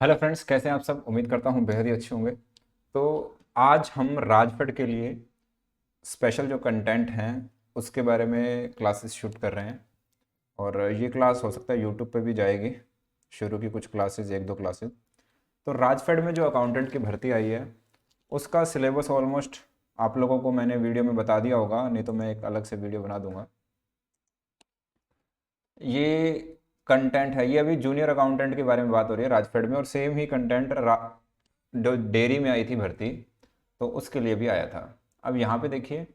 Hello friends, कैसे हैं आप सब। उम्मीद करता हूँ बेहद ही अच्छे होंगे। तो आज हम राजफेड के लिए स्पेशल जो कंटेंट हैं उसके बारे में क्लासेस शूट कर रहे हैं। और ये क्लास हो सकता है यूट्यूब पे भी जाएगी। शुरू की कुछ क्लासेस, एक दो क्लासेस। तो राजफेड में जो अकाउंटेंट की भर्ती आई है उसका सिलेबस ऑलमोस्ट आप लोगों को मैंने वीडियो में बता दिया होगा, नहीं तो मैं एक अलग से वीडियो बना दूंगा। ये कंटेंट है, ये अभी जूनियर अकाउंटेंट के बारे में बात हो रही है राजफेड में, और सेम ही कंटेंट जो डेयरी में आई थी भर्ती, तो उसके लिए भी आया था। अब यहाँ पे देखिए,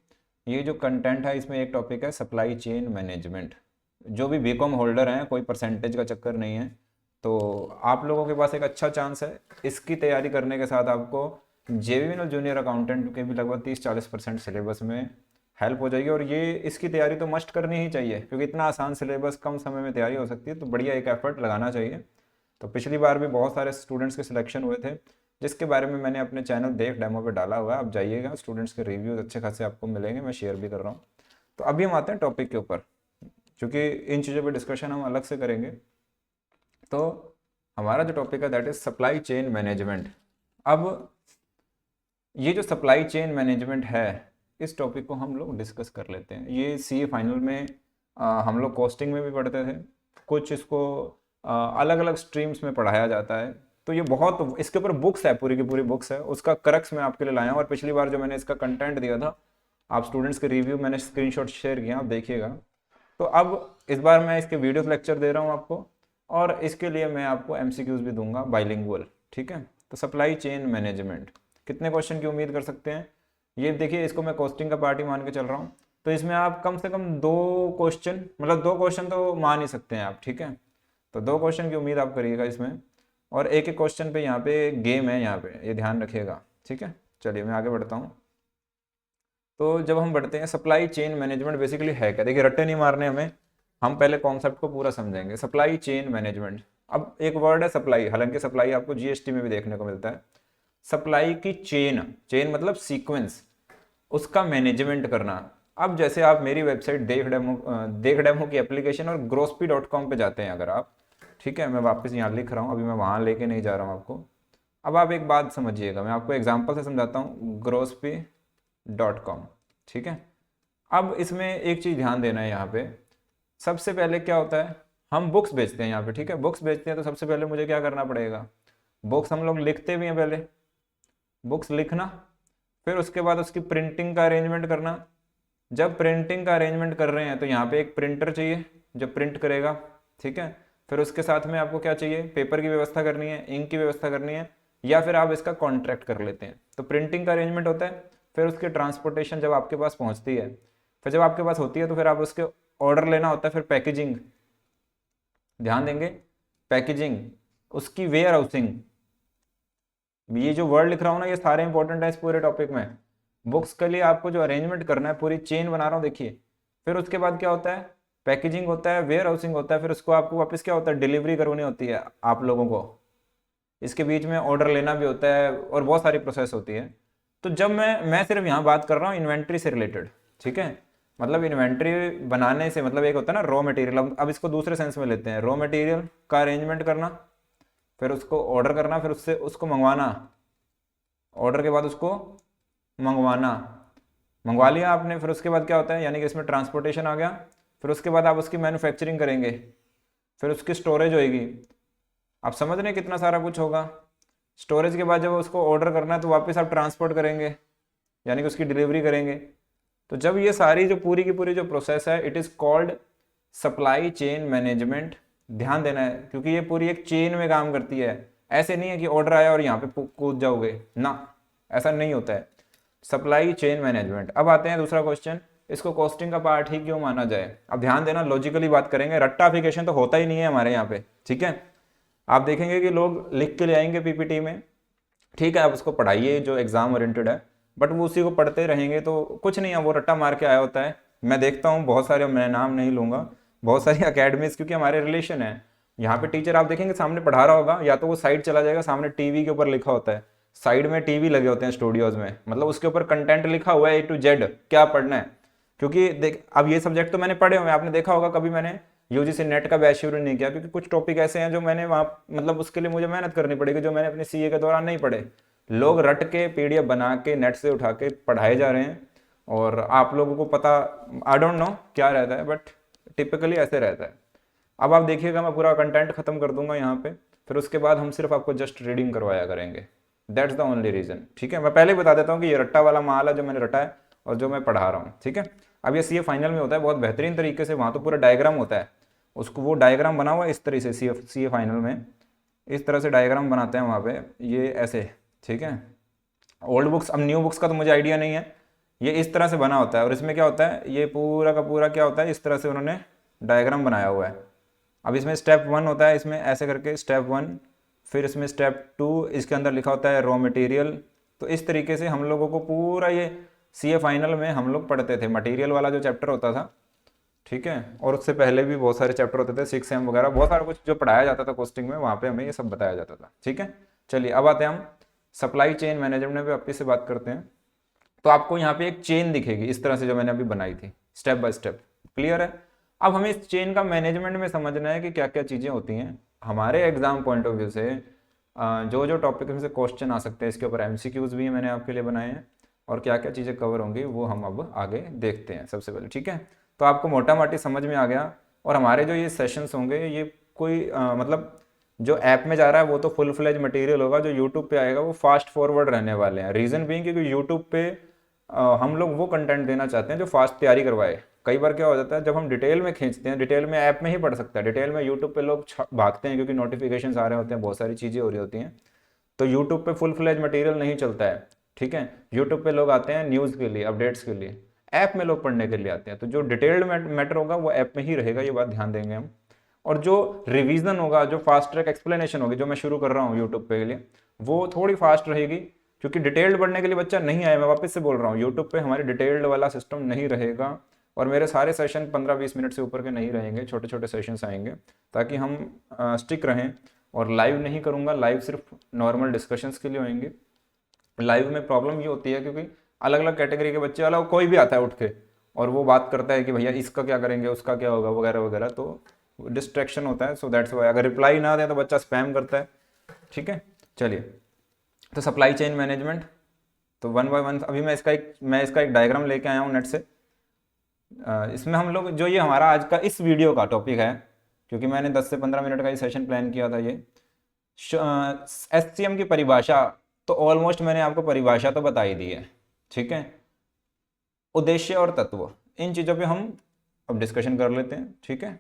ये जो कंटेंट है इसमें एक टॉपिक है सप्लाई चेन मैनेजमेंट। जो भी बीकॉम होल्डर हैं, कोई परसेंटेज का चक्कर नहीं है, तो आप लोगों के पास एक अच्छा चांस है। इसकी तैयारी करने के साथ आपको जेवीएनएल जूनियर अकाउंटेंट के भी लगभग 30-40% सिलेबस में हेल्प हो जाएगी। और ये इसकी तैयारी तो मस्ट करनी ही चाहिए, क्योंकि इतना आसान सिलेबस कम समय में तैयारी हो सकती है, तो बढ़िया एक एफर्ट लगाना चाहिए। तो पिछली बार भी बहुत सारे स्टूडेंट्स के सिलेक्शन हुए थे, जिसके बारे में मैंने अपने चैनल देव डेमो पे डाला हुआ है। आप जाइएगा, स्टूडेंट्स के रिव्यूज अच्छे खासे आपको मिलेंगे, मैं शेयर भी कर रहा हूँ। तो अभी हम आते हैं टॉपिक के ऊपर, क्योंकि इन चीज़ों पर डिस्कशन हम अलग से करेंगे। तो हमारा जो टॉपिक है that is supply chain management. अब ये जो सप्लाई चेन मैनेजमेंट है, इस टॉपिक को हम लोग डिस्कस कर लेते हैं। ये सी फाइनल में हम लोग कॉस्टिंग में भी पढ़ते थे, कुछ इसको अलग अलग स्ट्रीम्स में पढ़ाया जाता है। तो ये बहुत, इसके ऊपर बुक्स है, पूरी की पूरी बुक्स है, उसका करक्स मैं आपके लिए लाया हूँ। और पिछली बार जो मैंने इसका कंटेंट दिया था, आप स्टूडेंट्स के रिव्यू मैंने स्क्रीनशॉट शेयर किया, आप देखिएगा। तो अब इस बार मैं इसके वीडियो लेक्चर दे रहा हूँ आपको, और इसके लिए मैं आपको एमसीक्यूज भी दूंगा बाइलिंगुअल। ठीक है। तो सप्लाई चेन मैनेजमेंट, कितने क्वेश्चन की उम्मीद कर सकते हैं। ये देखिए, इसको मैं कॉस्टिंग का पार्ट ही मान के चल रहा हूँ, तो इसमें आप कम से कम दो क्वेश्चन, मतलब दो क्वेश्चन तो मान ही सकते हैं आप। ठीक है। तो दो क्वेश्चन की उम्मीद आप करिएगा इसमें, और एक एक क्वेश्चन पे यहाँ पे गेम है, यहाँ पे ये ध्यान रखिएगा। ठीक है। चलिए मैं आगे बढ़ता हूँ। तो जब हम बढ़ते हैं, सप्लाई चेन मैनेजमेंट बेसिकली है क्या। देखिए, रट्टे नहीं मारने हमें, हम पहले कॉन्सेप्ट को पूरा समझेंगे। सप्लाई चेन मैनेजमेंट, अब एक वर्ड है सप्लाई, हालांकि सप्लाई आपको जीएसटी में भी देखने को मिलता है। सप्लाई की चेन, चेन मतलब सीक्वेंस, उसका मैनेजमेंट करना। अब जैसे आप मेरी वेबसाइट देख डेमो की एप्लीकेशन और ग्रोसपी.com पे जाते हैं अगर आप, ठीक है, मैं वापस यहाँ लिख रहा हूँ, अभी मैं वहाँ लेके नहीं जा रहा हूँ आपको। अब आप एक बात समझिएगा, मैं आपको एग्जांपल से समझाता हूँ, ग्रोसपी.com। ठीक है। अब इसमें एक चीज़ ध्यान देना है यहाँ पे, सबसे पहले क्या होता है, हम बुक्स बेचते हैं यहाँ पे। ठीक है, बुक्स बेचते हैं, तो सबसे पहले मुझे क्या करना पड़ेगा, बुक्स हम लोग लिखते भी हैं पहले, बुक्स लिखना, फिर उसके बाद उसकी प्रिंटिंग का अरेंजमेंट करना। जब प्रिंटिंग का अरेंजमेंट कर रहे हैं तो यहाँ पे एक प्रिंटर चाहिए जो प्रिंट करेगा। ठीक है। फिर उसके साथ में आपको क्या चाहिए, पेपर की व्यवस्था करनी है, इंक की व्यवस्था करनी है, या फिर आप इसका कॉन्ट्रैक्ट कर लेते हैं। तो प्रिंटिंग का अरेंजमेंट होता है, फिर उसकी ट्रांसपोर्टेशन जब आपके पास पहुँचती है, फिर जब आपके पास होती है तो फिर आप उसके ऑर्डर लेना होता है, फिर पैकेजिंग, ध्यान देंगे, पैकेजिंग, उसकी वेयर हाउसिंग। ये जो वर्ड लिख रहा हूँ ना, ये सारे इंपॉर्टेंट है इस पूरे टॉपिक में। बुक्स के लिए आपको जो अरेंजमेंट करना है, पूरी चेन बना रहा हूँ देखिए। फिर उसके बाद क्या होता है, पैकेजिंग होता है, वेयर हाउसिंग होता है, फिर उसको आपको वापस क्या होता है, डिलीवरी करनी होती है आप लोगों को। इसके बीच में ऑर्डर लेना भी होता है, और बहुत सारी प्रोसेस होती है। तो जब मैं सिर्फ यहाँ बात कर रहा हूँ इन्वेंट्री से रिलेटेड। ठीक है। मतलब इन्वेंट्री बनाने से मतलब एक होता है ना रॉ मटेरियल, अब इसको दूसरे सेंस में लेते हैं, रॉ मटेरियल का अरेंजमेंट करना, फिर उसको ऑर्डर करना, फिर उससे उसको मंगवाना, ऑर्डर के बाद उसको मंगवाना, मंगवा लिया आपने, फिर उसके बाद क्या होता है, यानी कि इसमें ट्रांसपोर्टेशन आ गया। फिर उसके बाद आप उसकी मैन्युफैक्चरिंग करेंगे, फिर उसकी स्टोरेज होएगी। आप समझ रहे हैं कितना सारा कुछ होगा। स्टोरेज के बाद जब उसको ऑर्डर करना है तो वापस आप ट्रांसपोर्ट करेंगे, यानी कि उसकी डिलीवरी करेंगे। तो जब ये सारी जो पूरी की पूरी जो प्रोसेस है, it is called supply chain management. ध्यान देना है, क्योंकि ये पूरी एक चेन में काम करती है। ऐसे नहीं है कि ऑर्डर आया और यहाँ पे कूद जाओगे ना, ऐसा नहीं होता है। Supply chain management. अब आते हैं दूसरा क्वेश्चन, इसको कॉस्टिंग का पार्ट ही क्यों माना जाए। अब ध्यान देना, लॉजिकली बात करेंगे, रट्टाफिकेशन तो होता ही नहीं है हमारे यहाँ पे। ठीक है। आप देखेंगे कि लोग लिख के ले आएंगे पीपीटी में, ठीक है, आप उसको पढ़ाइए जो एग्जाम ओरिएंटेड है, बट वो उसी को पढ़ते रहेंगे तो कुछ नहीं है, वो रट्टा मार के आया होता है। मैं देखता हूँ बहुत सारे, मैं नाम नहीं लूंगा, बहुत सारी अकेडमीज, क्योंकि हमारे रिलेशन है। यहाँ पे टीचर आप देखेंगे सामने पढ़ा रहा होगा, या तो वो साइड चला जाएगा, सामने टीवी के ऊपर लिखा होता है, साइड में टीवी लगे होते हैं स्टूडियोज में, मतलब उसके ऊपर कंटेंट लिखा हुआ है A to Z क्या पढ़ना है। क्योंकि देख, अब ये सब्जेक्ट तो मैंने पढ़े हुए हैं, आपने देखा होगा कभी मैंने यूजीसी नेट का बैच शुरू नहीं किया, क्योंकि कुछ टॉपिक ऐसे हैं जो मैंने वहाँ मतलब उसके लिए मुझे मेहनत करनी पड़ेगी, जो मैंने अपने सीए के दौरान नहीं पढ़े। लोग रट के पीडीएफ बना के नेट से उठा के पढ़ाए जा रहे हैं, और आप लोगों को पता आई डोंट नो क्या रहता है, बट टिपिकली ऐसे रहता है। अब आप देखिएगा, मैं पूरा कंटेंट खत्म कर दूंगा यहाँ पे, फिर उसके बाद हम सिर्फ आपको जस्ट रीडिंग करवाया करेंगे। दैट्स द ओनली रीजन, ठीक है। मैं पहले ही बता देता हूँ कि ये रट्टा वाला माल है जो मैंने रटा है और जो मैं पढ़ा रहा हूँ, ठीक है। अब ये सीए फाइनल में होता है बहुत बेहतरीन तरीके से, वहाँ तो पूरा डायग्राम होता है, उसको वो डायग्राम बना हुआ है इस तरह से, सीए फाइनल में इस तरह से डायग्राम बनाते हैं वहाँ पे, ये ऐसे, ठीक है। ओल्ड बुक्स, अब न्यू बुक्स का तो मुझे आइडिया नहीं है, ये इस तरह से बना होता है। और इसमें क्या होता है, ये पूरा का पूरा क्या होता है, इस तरह से उन्होंने डायग्राम बनाया हुआ है। अब इसमें स्टेप 1 होता है, इसमें ऐसे करके स्टेप 1, फिर इसमें स्टेप 2, इसके अंदर लिखा होता है रॉ मटेरियल। तो इस तरीके से हम लोगों को पूरा ये सीए फाइनल में हम लोग पढ़ते थे, मटेरियल वाला जो चैप्टर होता था, ठीक है। और उससे पहले भी बहुत सारे चैप्टर होते थे, 6M वगैरह, बहुत सारा कुछ जो पढ़ाया जाता था कोस्टिंग में, वहाँ पे हमें ये सब बताया जाता था, ठीक है। चलिए अब आते हैं हम सप्लाई चेन मैनेजमेंट में वापस से बात करते हैं। तो आपको यहाँ पे एक चेन दिखेगी इस तरह से जो मैंने अभी बनाई थी, स्टेप बाय स्टेप, क्लियर है। अब हमें इस चेन का मैनेजमेंट में समझना है कि क्या क्या चीज़ें होती हैं हमारे एग्जाम पॉइंट ऑफ व्यू से। जो जो टॉपिक में से क्वेश्चन आ सकते हैं, इसके ऊपर एमसीक्यूज भी मैंने आपके लिए बनाए हैं, और क्या क्या चीज़ें कवर होंगी वो हम अब आगे देखते हैं सबसे पहले, ठीक है। तो आपको मोटा मोटी समझ में आ गया। और हमारे जो ये सेशंस होंगे, ये कोई मतलब जो ऐप में जा रहा है वो तो फुल फ्लेज मटेरियल होगा, जो यूट्यूब पे आएगा वो फास्ट फॉरवर्ड रहने वाले हैं। रीज़न बीइंग क्योंकि यूट्यूब पे हम लोग वो कंटेंट देना चाहते हैं जो फास्ट तैयारी करवाए। कई बार क्या हो जाता है, जब हम डिटेल में खींचते हैं, डिटेल में ऐप में ही पढ़ सकते हैं, डिटेल में यूट्यूब पे लोग भागते हैं क्योंकि नोटिफिकेशन आ रहे होते हैं, बहुत सारी चीज़ें हो रही होती हैं, तो यूट्यूब पे फुल फ्लेज मटेरियल नहीं चलता है, ठीक है। यूट्यूब पे लोग आते हैं न्यूज़ के लिए, अपडेट्स के लिए, ऐप में लोग पढ़ने के लिए आते हैं। तो जो डिटेल्ड मैटर होगा वो ऐप में ही रहेगा, ये बात ध्यान देंगे हम। और जो रिवीजन होगा, जो फास्ट ट्रैक एक्सप्लेनेशन होगी, जो मैं शुरू कर रहा हूँ यूट्यूब पे के लिए, वो थोड़ी फास्ट रहेगी, क्योंकि डिटेल्ड पढ़ने के लिए बच्चा नहीं आया। मैं वापस से बोल रहा हूँ, यूट्यूब पे हमारे डिटेल्ड वाला सिस्टम नहीं रहेगा, और मेरे सारे सेशन 15-20 मिनट से ऊपर के नहीं रहेंगे, छोटे छोटे सेशंस आएंगे, ताकि हम स्टिक रहें। और लाइव नहीं करूँगा, लाइव सिर्फ नॉर्मल डिस्कशंस के लिए होंगे। लाइव में प्रॉब्लम ये होती है क्योंकि अलग अलग कैटेगरी के बच्चे, अलग कोई भी आता है उठ के और वो बात करता है कि भैया इसका क्या करेंगे, उसका क्या होगा, वगैरह वगैरह, तो डिस्ट्रैक्शन होता है। सो दैट्स वाई अगर रिप्लाई ना दे तो बच्चा स्पैम करता है, ठीक है। चलिए, तो सप्लाई चेन मैनेजमेंट, तो 1 बाय 1 अभी मैं इसका एक डायग्राम लेके आया हूँ नेट से। इसमें हम लोग जो ये हमारा आज का इस वीडियो का टॉपिक है, क्योंकि मैंने 10 से 15 मिनट का ये सेशन प्लान किया था, ये एससीएम की परिभाषा, तो ऑलमोस्ट मैंने आपको परिभाषा तो बता ही दी है, ठीक है। उद्देश्य और तत्व, इन चीज़ों पे हम अब डिस्कशन कर लेते हैं, ठीक है।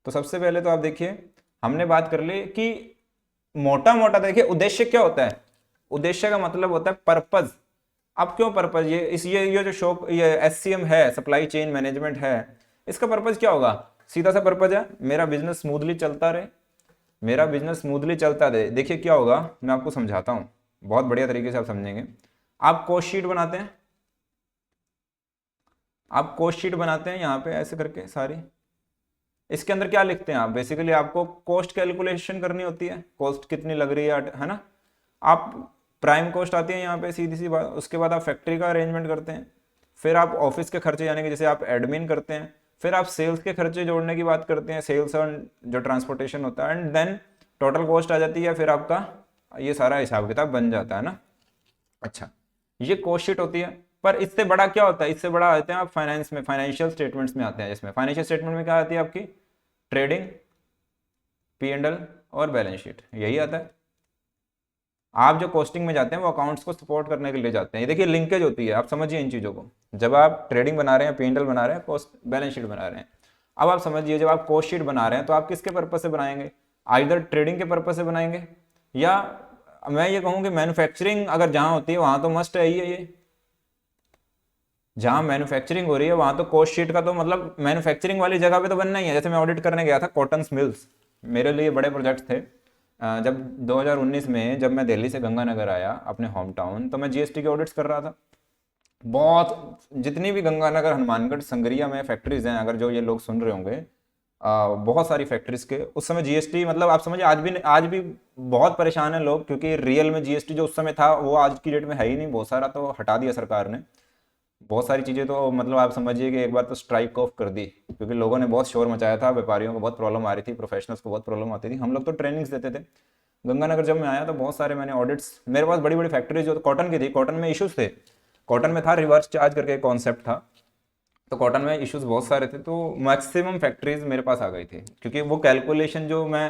तो सबसे पहले तो आप देखिए, हमने बात कर ली कि मोटा मोटा देखिए उद्देश्य क्या होता है। उद्देश्य का मतलब होता है पर्पज। अब क्यों पर्पज, ये जो शो ये एससीएम है, सप्लाई चेन मैनेजमेंट है, इसका पर्पज क्या होगा। सीधा सा पर्पज है, मेरा बिजनेस स्मूथली चलता रहे, मेरा बिजनेस स्मूथली चलता रहे। देखिए क्या होगा, मैं आपको समझाता हूँ, बहुत बढ़िया तरीके से आप समझेंगे। आप कॉस्ट शीट बनाते हैं, आप कॉस्ट शीट बनाते हैं यहाँ पे ऐसे करके सारी, इसके अंदर क्या लिखते हैं आप, बेसिकली आपको कॉस्ट कैलकुलेशन करनी होती है, कॉस्ट कितनी लग रही है ना। आप प्राइम कॉस्ट आती है यहाँ पे सीधी सी बात, उसके बाद आप फैक्ट्री का अरेंजमेंट करते हैं, फिर आप ऑफिस के खर्चे यानी कि जैसे आप एडमिन करते हैं, फिर आप सेल्स के खर्चे जोड़ने की बात करते हैं, सेल्स और जो ट्रांसपोर्टेशन होता है, एंड देन टोटल कॉस्ट आ जाती है, फिर आपका ये सारा हिसाब किताब बन जाता है ना। अच्छा, ये कॉस्ट शीट होती है, पर इससे बड़ा क्या होता है, इससे बड़ा आते हैं आप फाइनेंस में, फाइनेंशियल स्टेटमेंट्स में आते हैं, जिसमें फाइनेंशियल स्टेटमेंट में क्या आती है आपकी, ट्रेडिंग, P&L और बैलेंस शीट, यही आता है। आप जो कॉस्टिंग में जाते हैं वो अकाउंट्स को सपोर्ट करने के लिए जाते हैं। ये देखिए लिंकेज होती है, आप समझिए इन चीज़ों को। जब आप ट्रेडिंग बना रहे हैं, P&L बना रहे हैं, कॉस्ट बैलेंस शीट बना रहे हैं, अब आप समझिए जब आप कॉस्ट शीट बना रहे हैं तो आप किसके पर्पज से बनाएंगे, आइदर ट्रेडिंग के पर्पज से बनाएंगे, या मैं ये कहूँ कि मैन्युफैक्चरिंग अगर जहाँ होती है वहाँ तो मस्ट है ही है, ये जहाँ मैन्युफैक्चरिंग हो रही है वहाँ तो कॉस्ट शीट का तो मतलब मैन्युफैक्चरिंग वाली जगह पे तो बनना ही है। जैसे मैं ऑडिट करने गया था कॉटन मिल्स, मेरे लिए बड़े प्रोजेक्ट थे। जब 2019 में जब मैं दिल्ली से गंगानगर आया अपने होम टाउन, तो मैं जीएसटी के ऑडिट्स कर रहा था। बहुत जितनी भी गंगानगर, हनुमानगढ़, संगरिया में फैक्ट्रीज हैं, अगर जो ये लोग सुन रहे होंगे, बहुत सारी फैक्ट्रीज के उस समय जीएसटी, मतलब आप समझिए आज भी बहुत परेशान है लोग, क्योंकि रियल में जीएसटी जो उस समय था वो आज की डेट में है ही नहीं, बहुत सारा तो हटा दिया सरकार ने। बहुत सारी चीज़ें तो मतलब आप समझिए कि एक बार तो स्ट्राइक ऑफ कर दी, क्योंकि लोगों ने बहुत शोर मचाया था, व्यापारियों को बहुत प्रॉब्लम आ रही थी, प्रोफेशनल्स को बहुत प्रॉब्लम आती थी। हम लोग तो ट्रेनिंग्स देते थे। गंगानगर जब मैं आया तो बहुत सारे मैंने ऑडिट्स, मेरे पास बड़ी बड़ी फैक्ट्रीज जो कॉटन की थी, कॉटन में इश्यूज थे। कॉटन में था रिवर्स चार्ज करके कॉन्सेप्ट था, तो कॉटन में इश्यूज बहुत सारे थे, तो मैक्सिमम फैक्ट्रीज मेरे पास आ गई थी, क्योंकि वो कैलकुलेशन जो मैं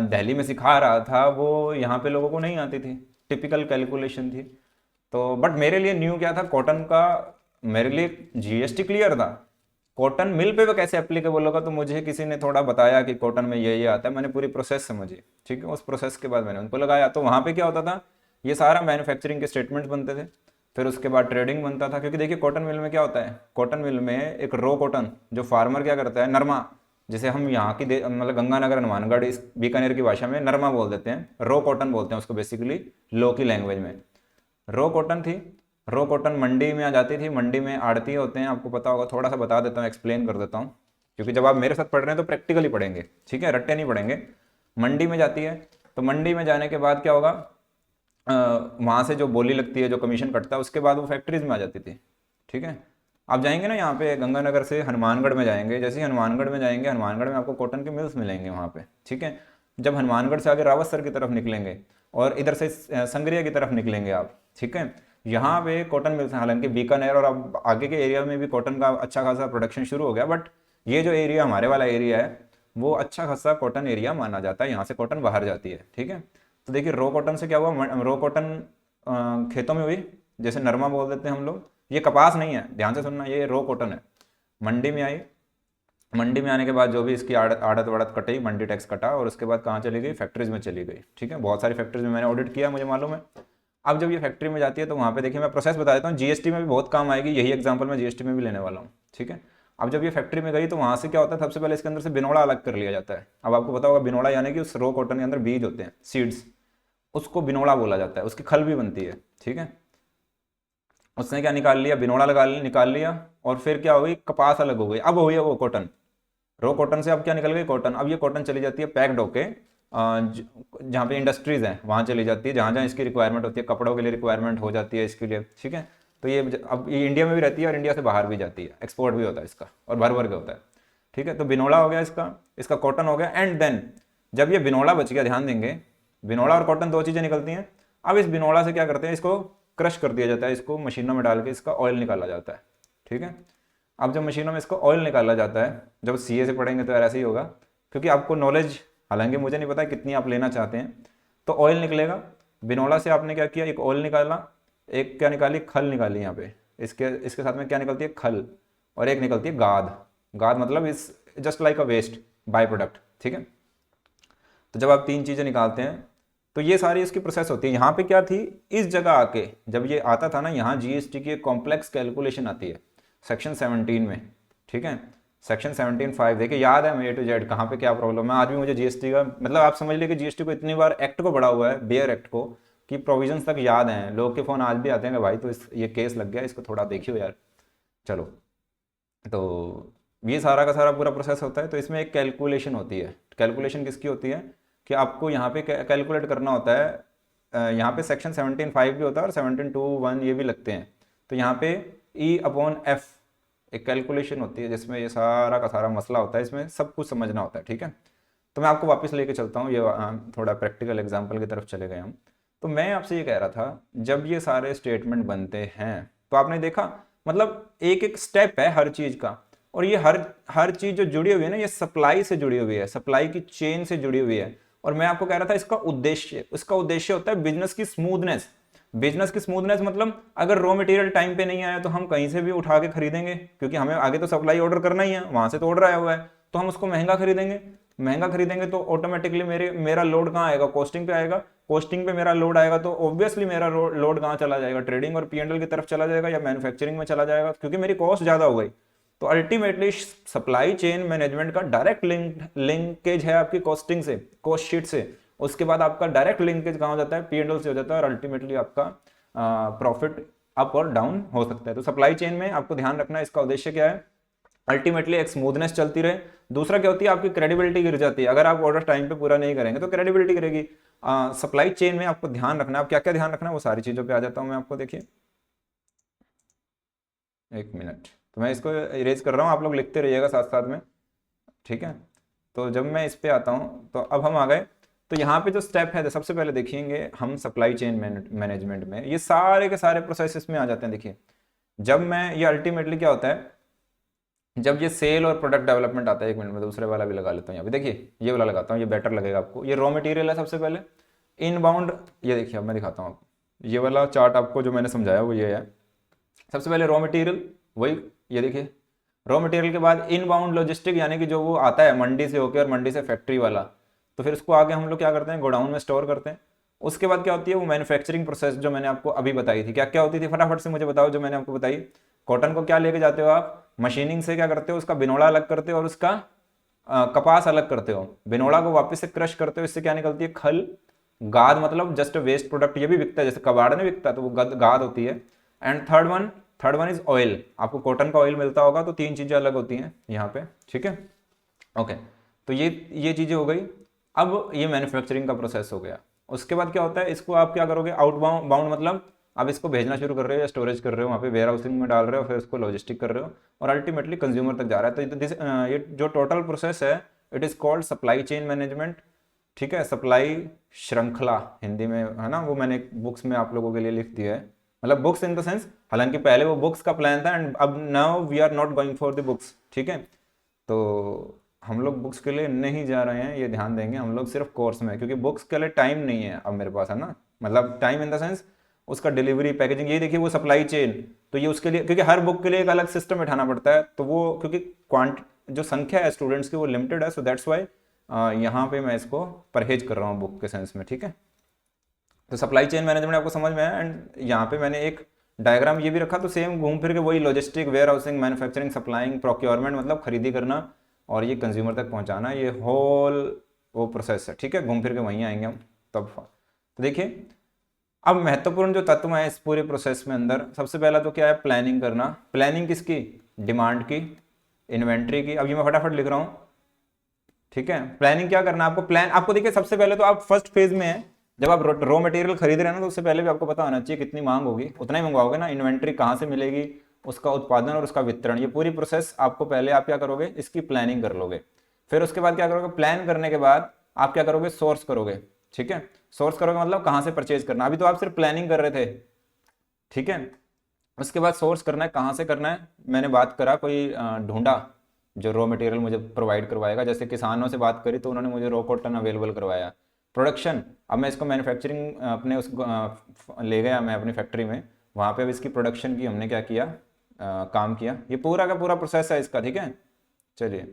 दिल्ली में सिखा रहा था वो यहाँ पे लोगों को नहीं आती थी, टिपिकल कैलकुलेशन थी। तो बट मेरे लिए न्यू क्या था कॉटन का, मेरे लिए जीएसटी क्लियर था, कॉटन मिल पे वो कैसे एप्लीकेबल होगा, तो मुझे किसी ने थोड़ा बताया कि कॉटन में ये आता है, मैंने पूरी प्रोसेस समझी। ठीक है, उस प्रोसेस के बाद मैंने उनको लगाया, तो वहाँ पे क्या होता था, ये सारा मैन्युफैक्चरिंग के स्टेटमेंट्स बनते थे, फिर उसके बाद ट्रेडिंग बनता था। क्योंकि देखिए कॉटन मिल में क्या होता है, कॉटन मिल में एक रो कॉटन जो फार्मर क्या करता है, नरमा, जैसे हम यहाँ की मतलब गंगानगर हनुमानगढ़ इस बीकानेर की भाषा में नरमा बोल देते हैं, रो कॉटन बोलते हैं उसको बेसिकली, लो की लैंग्वेज में। रो कॉटन थी, रो कॉटन मंडी में आ जाती थी, मंडी में आड़ती होते हैं, आपको पता होगा, थोड़ा सा बता देता हूँ, एक्सप्लेन कर देता हूँ, क्योंकि जब आप मेरे साथ पढ़ रहे हैं तो प्रैक्टिकली पढ़ेंगे, ठीक है, रट्टे नहीं पढ़ेंगे। मंडी में जाती है, तो मंडी में जाने के बाद क्या होगा, वहाँ से जो बोली लगती है, जो कमीशन कटता है, उसके बाद वो फैक्ट्रीज में आ जाती थी। ठीक है, आप जाएंगे ना यहाँ पे गंगानगर से हनुमानगढ़ में जाएंगे, जैसे ही हनुमानगढ़ में जाएंगे, हनुमानगढ़ में आपको कॉटन के मिल्स मिलेंगे वहाँ पे। ठीक है, जब हनुमानगढ़ से आगे रावतसर की तरफ निकलेंगे और इधर से संगरिया की तरफ निकलेंगे आप, ठीक है, यहाँ पे कॉटन मिल्स हैं। हालांकि बीकानेर और अब आगे के एरिया में भी कॉटन का अच्छा खासा प्रोडक्शन शुरू हो गया, बट ये जो एरिया हमारे वाला एरिया है वो अच्छा खासा कॉटन एरिया माना जाता है, यहाँ से कॉटन बाहर जाती है। ठीक है, तो देखिए रो कॉटन से क्या हुआ, रो कॉटन खेतों में हुई, जैसे नरमा बोल देते हैं हम लोग, ये कपास नहीं है, ध्यान से सुनना, ये रो कॉटन है। मंडी में आई, मंडी में आने के बाद जो भी इसकी आड़त वाड़त कटी, मंडी टैक्स कटा, और उसके बाद कहाँ चली गई, फैक्ट्रीज में चली गई। ठीक है, बहुत सारी फैक्ट्रीज में मैंने ऑडिट किया, मुझे मालूम है। अब जब ये फैक्ट्री में जाती है तो वहाँ पे देखिए मैं प्रोसेस बता देता हूँ, जीएसटी में भी बहुत काम आएगी, यही एग्जांपल मैं जीएसटी में भी लेने वाला हूँ। ठीक है, अब जब ये फैक्ट्री में गई तो वहाँ से क्या होता है, सबसे पहले इसके अंदर से बिनोड़ा अलग कर लिया जाता है। अब आपको पता होगा बिनोड़ा यानी कि उस रो कॉटन के अंदर बीज होते हैं, सीड्स, उसको बिनोड़ा बोला जाता है, उसकी खल भी बनती है। ठीक है, उसने क्या निकाल लिया, बिनोड़ा निकाल लिया, और फिर क्या हो गई, कपास अलग हो गई, अब हो गई वो कॉटन। रो कॉटन से अब क्या निकल गई, कॉटन। अब ये कॉटन चली जाती है पैक्ड होके जहाँ पे इंडस्ट्रीज हैं वहाँ चली जाती है, जहाँ जहाँ इसकी रिक्वायरमेंट होती है, कपड़ों के लिए रिक्वायरमेंट हो जाती है इसके लिए। ठीक है, तो ये अब ये इंडिया में भी रहती है और इंडिया से बाहर भी जाती है, एक्सपोर्ट भी होता है इसका, और भर भर के होता है। ठीक है, तो बिनोड़ा हो गया इसका, इसका कॉटन हो गया, एंड देन जब ये बिनोड़ा बच गया, ध्यान देंगे, बिनोड़ा और कॉटन दो चीज़ें निकलती हैं। अब इस बिनोड़ा से क्या करते हैं, इसको क्रश कर दिया जाता है, इसको मशीनों में डाल के इसका ऑयल निकाला जाता है। ठीक है, अब जब मशीनों में इसको ऑयल निकाला जाता है, जब सीए से पढ़ेंगे तो यार ऐसे ही होगा, क्योंकि आपको नॉलेज, हालांकि मुझे नहीं पता कितनी आप लेना चाहते हैं, तो ऑयल निकलेगा। बिनोला से आपने क्या किया, एक ऑयल निकाला, एक क्या निकाली, खल निकाली यहाँ पे, इसके इसके साथ में क्या निकलती है, खल, और एक निकलती है गाद। गाद मतलब इस just like a waste by product. ठीक है, तो जब आप तीन चीज़ें निकालते हैं तो ये सारी इसकी प्रोसेस होती है। यहाँ पे क्या थी, इस जगह आके जब ये आता था ना, यहाँ जीएसटी की एक कॉम्प्लेक्स कैलकुलेशन आती है सेक्शन 17 में। ठीक है, सेक्शन 17(5) देखिए, याद है ए टू जेड कहाँ पे क्या प्रॉब्लम है। आज भी मुझे जीएसटी का मतलब आप समझ लीजिए कि जीएसटी को इतनी बार एक्ट को बढ़ा हुआ है, बेयर एक्ट को, कि प्रोविजंस तक याद हैं। लोग के फ़ोन आज भी आते हैं कि भाई तो ये केस लग गया, इसको थोड़ा देखियो यार। चलो, तो ये सारा का सारा पूरा प्रोसेस होता है। तो इसमें एक कैलकुलेशन होती है। कैलकुलेशन किसकी होती है कि आपको यहाँ पे कैलकुलेट करना होता है। यहाँ पे सेक्शन 17(5) भी होता है और 17(2)(1) ये भी लगते हैं। तो यहाँ पे E/F एक कैलकुलेशन होती है, जिसमें ये सारा का सारा मसला होता है, इसमें सब कुछ समझना होता है। ठीक है, तो मैं आपको वापस लेके चलता हूँ, ये थोड़ा प्रैक्टिकल एग्जाम्पल की तरफ चले गए हम। तो मैं आपसे ये कह रहा था, जब ये सारे स्टेटमेंट बनते हैं तो आपने देखा, मतलब एक एक स्टेप है हर चीज़ का, और ये हर हर चीज़ जो जुड़ी हुई है ना, ये सप्लाई से जुड़ी हुई है, सप्लाई की चेन से जुड़ी हुई है। और मैं आपको कह रहा था इसका उद्देश्य होता है बिजनेस की स्मूथनेस। बिजनेस की स्मूथनेस मतलब अगर रॉ मटेरियल टाइम पे नहीं आया तो हम कहीं से भी उठा के खरीदेंगे, क्योंकि हमें आगे तो सप्लाई ऑर्डर करना ही है, वहां से तो ऑर्डर आया हुआ है, तो हम उसको महंगा खरीदेंगे। महंगा खरीदेंगे तो ऑटोमेटिकली मेरा लोड कहाँ आएगा, कॉस्टिंग पे आएगा। कॉस्टिंग पे मेरा लोड आएगा तो ऑब्वियसली मेरा लोड कहाँ चला जाएगा, ट्रेडिंग और पीएनएल की तरफ चला जाएगा या मैन्युफैक्चरिंग में चला जाएगा, क्योंकि मेरी कॉस्ट ज़्यादा हो गई। तो अल्टीमेटली सप्लाई चेन मैनेजमेंट का डायरेक्ट लिंकेज है आपकी कॉस्टिंग से, कॉस्ट शीट से। उसके बाद आपका डायरेक्ट लिंकेज कहाँ हो जाता है, पीएनएल से हो जाता है, और अल्टीमेटली आपका प्रॉफिट अप और डाउन हो सकता है। तो सप्लाई चेन में आपको ध्यान रखना है, इसका उद्देश्य क्या है, अल्टीमेटली एक स्मूथनेस चलती रहे। दूसरा क्या होती है, आपकी क्रेडिबिलिटी गिर जाती है। अगर आप ऑर्डर टाइम पे पूरा नहीं करेंगे तो क्रेडिबिलिटी गिरेगी। सप्लाई चेन में आपको ध्यान रखना है, आप क्या क्या ध्यान रखना है वो सारी चीज़ों पे आ जाता हूँ मैं आपको। देखिए, एक मिनट, तो मैं इसको इरेज कर रहा हूँ, आप लोग लिखते रहिएगा साथ साथ में, ठीक है। तो जब मैं इस पे आता हूँ तो अब हम आ गए, तो यहाँ पे जो स्टेप है सबसे पहले देखेंगे हम सप्लाई चेन मैनेजमेंट में ये सारे के सारे प्रोसेस में आ जाते हैं। देखिए जब मैं ये अल्टीमेटली क्या होता है, जब ये सेल और प्रोडक्ट डेवलपमेंट आता है, एक मिनट में दूसरे वाला भी लगा लेता हूँ यहाँ पे, देखिए ये वाला लगाता हूँ, ये बेटर लगेगा आपको। ये रॉ मटेरियल है सबसे पहले, इनबाउंड, ये देखिए अब मैं दिखाता हूँ आपको, ये वाला चार्ट आपको जो मैंने समझाया वो ये है। सबसे पहले रॉ मटेरियल, वही ये देखिए रॉ मटेरियल के बाद इनबाउंड लॉजिस्टिक, यानी कि जो वो आता है मंडी से होकर और मंडी से फैक्ट्री वाला, तो फिर उसको आगे हम लोग क्या करते हैं, गोडाउन में स्टोर करते हैं। उसके बाद क्या होती है वो मैन्युफैक्चरिंग प्रोसेस जो मैंने आपको अभी बताई थी, क्या क्या होती थी फटाफट से मुझे बताओ जो मैंने आपको बताई। कॉटन को क्या लेके जाते हो आप, मशीनिंग से क्या करते हो, उसका बिनोड़ा अलग करते हो और उसका कपास अलग करते हो, बिनोड़ा को वापस से क्रश करते हो, इससे क्या निकलती है, खल, गाद, मतलब जस्ट वेस्ट प्रोडक्ट, ये भी बिकता है, जैसे कबाड़ नहीं बिकता तो वो गाद होती है। And third one is oil, आपको कॉटन का ऑयल मिलता होगा, तो तीन चीजें अलग होती हैं यहाँ पे, ठीक है। ओके, तो ये चीजें हो गई। अब ये मैन्युफैक्चरिंग का प्रोसेस हो गया। उसके बाद क्या होता है, इसको आप क्या करोगे, आउटबाउंड मतलब आप इसको भेजना शुरू कर रहे हो या स्टोरेज कर रहे हो, वहाँ पे वेयर हाउसिंग में डाल रहे हो, फिर उसको लॉजिस्टिक कर रहे हो और अल्टीमेटली कंज्यूमर तक जा रहा है। तो ये जो टोटल प्रोसेस है it is called supply chain management, ठीक है। सप्लाई श्रृंखला हिंदी में है ना, वो मैंने बुक्स में आप लोगों के लिए लिख दिया है, मतलब बुक्स इन द सेंस, हालांकि पहले वो बुक्स का प्लान था एंड अब now we are not going for the books, ठीक है। तो हम लोग बुक्स के लिए नहीं जा रहे हैं, ये ध्यान देंगे, हम लोग सिर्फ कोर्स में, क्योंकि बुक्स के लिए टाइम नहीं है अब मेरे पास, है ना, मतलब टाइम इन द सेंस उसका डिलीवरी पैकेजिंग, ये देखिए वो सप्लाई चेन, तो ये उसके लिए, क्योंकि हर बुक के लिए एक अलग सिस्टम बैठाना पड़ता है, तो वो क्योंकि जो संख्या है स्टूडेंट्स की वो लिमिटेड है, सो दैट्स वाई यहाँ पे मैं इसको परहेज कर रहा हूँ बुक के सेंस में, ठीक है। तो सप्लाई चेन मैनेजमेंट आपको समझ में आया। एंड यहाँ पे मैंने एक डायग्राम ये भी रखा, तो सेम घूम फिर के वही logistic, warehousing, manufacturing, supplying, procurement, मतलब खरीदी करना और ये कंज्यूमर तक पहुंचाना, ये होल वो प्रोसेस है, ठीक है। घूम फिर के वहीं आएंगे हम तब। तो देखिए अब महत्वपूर्ण जो तत्व है इस पूरे प्रोसेस में अंदर, सबसे पहला तो क्या है, प्लानिंग करना। प्लानिंग किसकी, डिमांड की, इन्वेंट्री की। अब ये मैं फटाफट लिख रहा हूँ, ठीक है। प्लानिंग क्या करना आपको, प्लान आपको देखिए सबसे पहले तो आप फर्स्ट फेज में है, जब आप रॉ मटेरियल खरीद रहे हैं ना, तो उससे पहले भी आपको पता होना चाहिए कितनी मांग होगी, उतना ही मंगवाओगे ना। इन्वेंट्री कहाँ से मिलेगी, उसका उत्पादन और उसका वितरण, ये पूरी प्रोसेस आपको पहले आप क्या करोगे, इसकी प्लानिंग कर लोगे। फिर उसके बाद क्या करोगे, प्लान करने के बाद आप क्या करोगे, सोर्स करोगे, ठीक है। सोर्स करोगे मतलब कहाँ से परचेज करना, अभी तो आप सिर्फ प्लानिंग कर रहे थे, ठीक है। उसके बाद सोर्स करना है, कहाँ से करना है, मैंने बात करा कोई ढूंढा जो रॉ मटेरियल मुझे प्रोवाइड करवाएगा, जैसे किसानों से बात करी तो उन्होंने मुझे रॉ कॉटन अवेलेबल करवाया। प्रोडक्शन, अब मैं इसको मैन्युफैक्चरिंग अपने ले गया मैं अपनी फैक्ट्री में, वहाँ पे अब इसकी प्रोडक्शन की हमने क्या किया, काम किया। ये पूरा का पूरा प्रोसेस है इसका, ठीक है। चलिए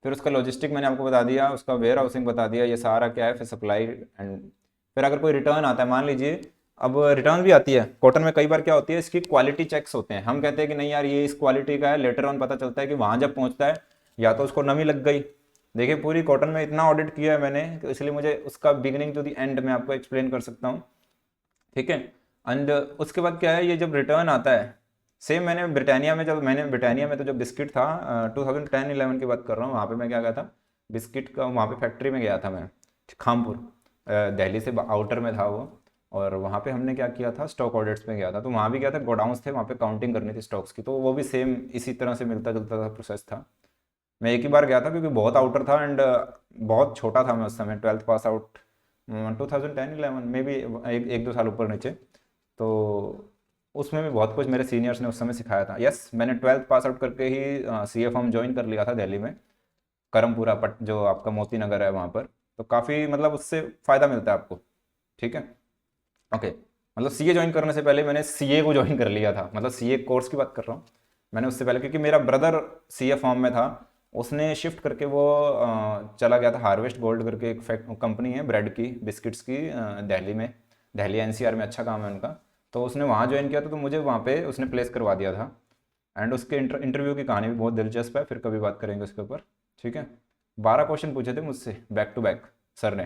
फिर उसका लॉजिस्टिक मैंने आपको बता दिया, उसका वेयर हाउसिंग बता दिया, ये सारा क्या है, फिर सप्लाई एंड फिर अगर कोई रिटर्न आता है, मान लीजिए अब रिटर्न भी आती है कॉटन में, कई बार क्या होती है, इसकी क्वालिटी चेक्स होते हैं, हम कहते हैं कि नहीं यार ये इस क्वालिटी का है, लेटर ऑन पता चलता है कि वहाँ जब पहुँचता है या तो उसको नमी लग गई। देखिए पूरी कॉटन में इतना ऑडिट किया है मैंने, तो इसलिए मुझे उसका बिगिनिंग टू द एंड में आपको एक्सप्लेन कर सकता हूँ, ठीक है। एंड उसके बाद क्या है, ये जब रिटर्न आता है, सेम मैंने ब्रिटानिया में तो जब बिस्किट था 2010-11 की बात कर रहा हूँ, वहाँ पे मैं क्या गया था, बिस्किट का वहाँ पे फैक्ट्री में गया था मैं, खामपुर, दिल्ली से आउटर में था वो, और वहाँ पे हमने क्या किया था, स्टॉक ऑडिट्स में गया था, तो वहाँ भी क्या था, गोडाउंस थे, वहाँ पे काउंटिंग करनी थी स्टॉक्स की, तो वो भी सेम इसी तरह से मिलता जुलता था प्रोसेस था। मैं एक ही बार गया था क्योंकि बहुत आउटर था एंड बहुत छोटा था मैं उस समय, 12th पास आउट 2010-11 में भी, एक दो साल ऊपर नीचे, तो उसमें भी बहुत कुछ मेरे सीनियर्स ने उस समय सिखाया था। यस, मैंने 12th पास आउट करके ही सी एफ ज्वाइन कर लिया था दिल्ली में, करमपुरा पट जो आपका मोती नगर है वहाँ पर, तो काफ़ी मतलब उससे फ़ायदा मिलता है आपको, ठीक है। ओके, मतलब सीए ज्वाइन करने से पहले मैंने सीए को ज्वाइन कर लिया था, मतलब सीए कोर्स की बात कर रहा हूँ मैंने उससे पहले, क्योंकि मेरा ब्रदर सीए फॉर्म में था, उसने शिफ्ट करके वो चला गया था हार्वेस्ट गोल्ड करके एक कंपनी है ब्रेड की, बिस्किट्स की, दिल्ली में, दिल्ली एनसीआर में अच्छा काम है उनका, तो उसने वहाँ ज्वाइन किया था, तो मुझे वहाँ पे उसने प्लेस करवा दिया था। एंड उसके इंटरव्यू की कहानी भी बहुत दिलचस्प है, फिर कभी बात करेंगे उसके ऊपर, ठीक है। 12 क्वेश्चन पूछे थे मुझसे बैक टू बैक सर ने,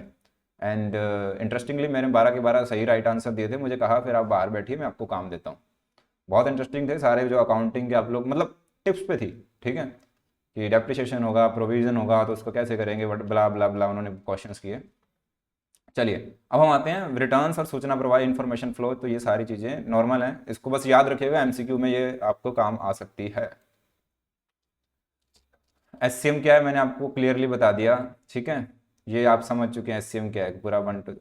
एंड इंटरेस्टिंगली मैंने 12 के 12 सही राइट आंसर दिए थे। मुझे कहा फिर आप बाहर बैठिए मैं आपको काम देता हूँ। बहुत इंटरेस्टिंग थे सारे, जो अकाउंटिंग के आप लोग मतलब टिप्स पे थी, ठीक है, कि डेप्रिसिएशन होगा, प्रोविजन होगा तो उसको कैसे करेंगे, बट ब्ला ब्ला ब्ला उन्होंने क्वेश्चंस किए। चलिए अब हम आते हैं रिटर्न्स और सूचना प्रवाह इन्फॉर्मेशन फ्लो। तो ये सारी चीज़ें नॉर्मल हैं, इसको बस याद रखिएगा, एमसीक्यू में ये आपको काम आ सकती है। एससीएम क्या है मैंने आपको क्लियरली बता दिया, ठीक है, ये आप समझ चुके हैं एससीएम क्या है पूरा 1 2,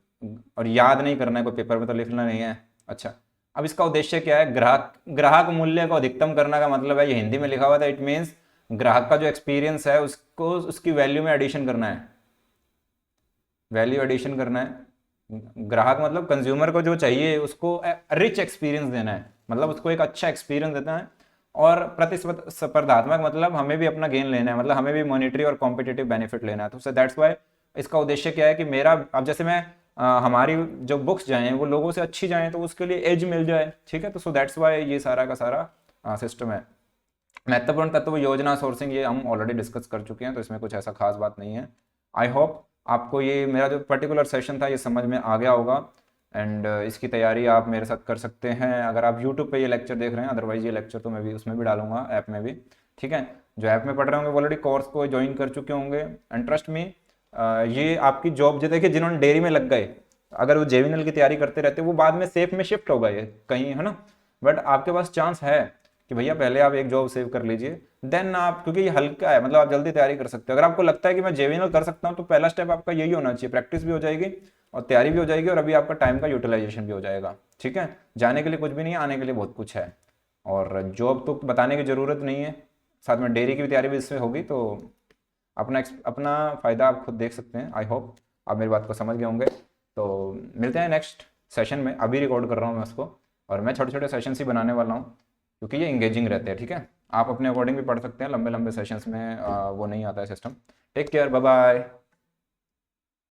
और याद नहीं करना है, कोई पेपर में तो लिखना नहीं है। अच्छा, अब इसका उद्देश्य क्या है? ग्राहक ग्राहक मूल्य को अधिकतम करने का मतलब है, ये हिंदी में लिखा हुआ था, इट मीन्स ग्राहक का जो एक्सपीरियंस है उसको उसकी वैल्यू में एडिशन करना है, वैल्यू एडिशन करना है। ग्राहक मतलब कंज्यूमर को जो चाहिए उसको रिच एक्सपीरियंस देना है, मतलब उसको एक अच्छा एक्सपीरियंस देना है। और प्रतिस्पर्धात्मक मतलब हमें भी अपना गेन लेना है, मतलब हमें भी मॉनिटरी और कॉम्पिटिटिव बेनिफिट लेना है। तो दैट्स वाई इसका उद्देश्य क्या है कि मेरा अब जैसे मैं हमारी जो बुक्स जाएं वो लोगों से अच्छी जाएं तो उसके लिए एज मिल जाए, ठीक है। तो सो दैट्स वाई ये सारा का सारा सिस्टम है। महत्वपूर्ण तत्व योजना सोर्सिंग ये हम ऑलरेडी डिस्कस कर चुके हैं, तो इसमें कुछ ऐसा खास बात नहीं है। आई होप आपको ये मेरा जो पर्टिकुलर सेशन था ये समझ में आ गया होगा, एंड इसकी तैयारी आप मेरे साथ कर सकते हैं अगर आप यूट्यूब पे ये लेक्चर देख रहे हैं। अदरवाइज ये लेक्चर तो मैं भी उसमें भी डालूंगा, ऐप में भी, ठीक है। जो ऐप में पढ़ रहे होंगे वो ऑलरेडी कोर्स को ज्वाइन कर चुके होंगे, एंड ट्रस्ट मी ये आपकी जॉब, जो देखिए जिन्होंने डेयरी में लग गए, अगर वो जेवीएनएल की तैयारी करते रहते वो बाद में सेफ में शिफ्ट हो गए कहीं, है ना। बट आपके पास चांस है कि भैया पहले आप एक जॉब सेव कर लीजिए, देन आप, क्योंकि ये हल्का है, मतलब आप जल्दी तैयारी कर सकते हो। अगर आपको लगता है कि मैं जेवीएनएल कर सकता हूँ तो पहला स्टेप आपका यही होना चाहिए, प्रैक्टिस भी हो जाएगी और तैयारी भी हो जाएगी, और अभी आपका टाइम का यूटिलाइजेशन भी हो जाएगा, ठीक है। जाने के लिए कुछ भी नहीं है, आने के लिए बहुत कुछ है, और जॉब तो बताने की ज़रूरत नहीं है, साथ में डेयरी की भी तैयारी भी इससे होगी। तो अपना फ़ायदा आप खुद देख सकते हैं। आई होप आप मेरी बात को समझ गए होंगे। तो मिलते हैं नेक्स्ट सेशन में, अभी रिकॉर्ड कर रहा हूँ मैं उसको, और मैं छोटे छोटे सेशंस ही बनाने वाला हूँ क्योंकि ये इंगेजिंग रहते हैं, ठीक है। आप अपने अकॉर्डिंग भी पढ़ सकते हैं, लंबे लंबे सेशंस में वो नहीं आता है system. Take care, bye bye.